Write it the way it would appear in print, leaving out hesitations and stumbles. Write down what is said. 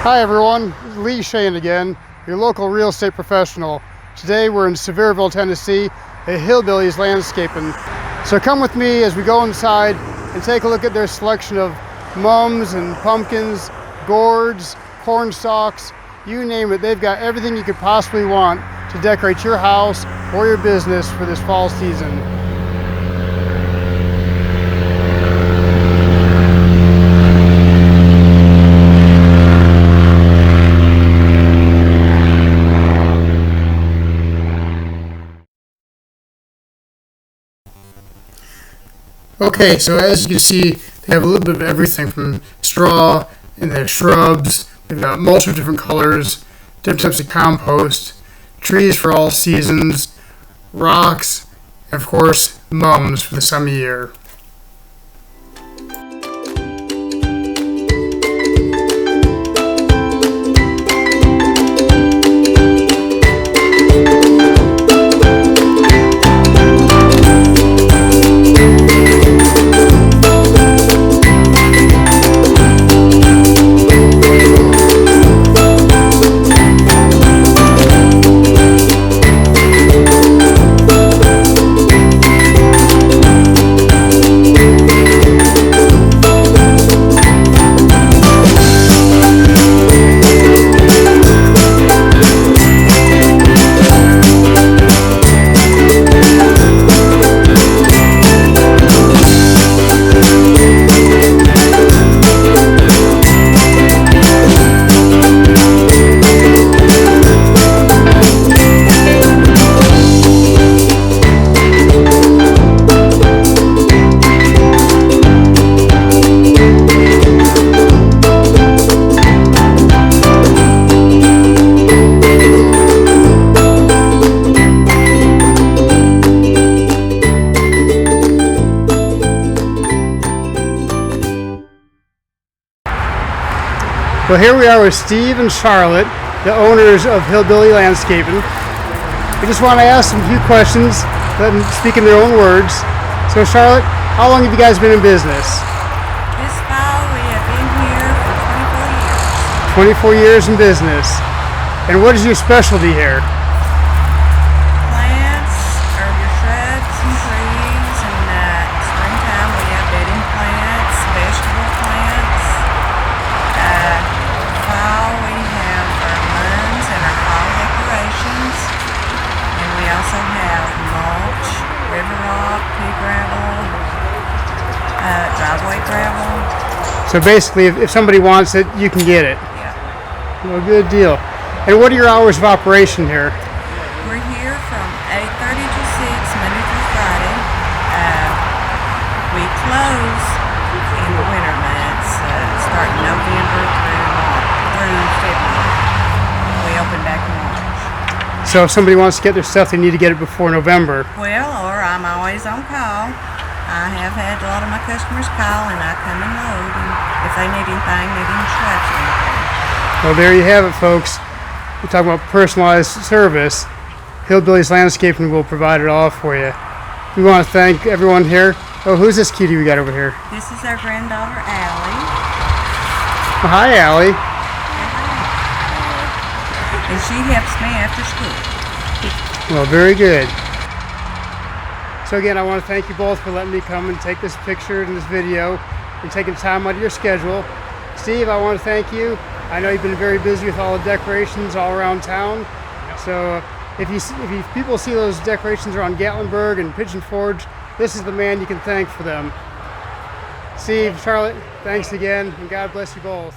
Hi everyone, Lee Shane again, your local real estate professional. Today we're in Sevierville, Tennessee at Hillbilly Landscapin. So come with me as we go inside and take a look at their selection of mums and pumpkins, gourds, corn stalks, you name it. They've got everything you could possibly want to decorate your house or your business for this fall season. Okay, so as you can see, they have a little bit of everything from straw and their shrubs. They've got mulch of different colors, different types of compost, trees for all seasons, rocks, and of course, mums for this time of year. Well, here we are with Steve and Charlotte, the owners of Hillbilly Landscapin. I just want to ask them a few questions, let them speak in their own words. So Charlotte, how long have you guys been in business? This fall we have been here for 24 years in business. And what is your specialty here? Plants, or your shrubs and trees, and springtime we have bedding plants, vegetable plants. Fall we have our mums and our fall decorations, and we also have mulch, river rock, pea gravel, driveway gravel. So basically, if somebody wants it, you can get it. Yeah. Well, good deal. And what are your hours of operation here? We're here from 8:30 to 6 Monday through Friday. We close in the winter months, starting November through February. We open back in March. So if somebody wants to get their stuff, they need to get it before November. Well, or I'm always on call. I have had a lot of my customers call, and I come and load, and if they need anything, needing shrubs or anything. Well, there you have it, folks. We're talking about personalized service. Hillbilly's Landscapin will provide it all for you. We want to thank everyone here. Oh, who's this cutie we got over here? This is our granddaughter, Allie. Oh, hi, Allie. And she helps me after school. Well, very good. So again, I want to thank you both for letting me come and take this picture and this video and taking time out of your schedule. Steve, I want to thank you. I know you've been very busy with all the decorations all around town. So if people see those decorations are on Gatlinburg and Pigeon Forge, this is the man you can thank for them. Steve, Charlotte, thanks again, and God bless you both.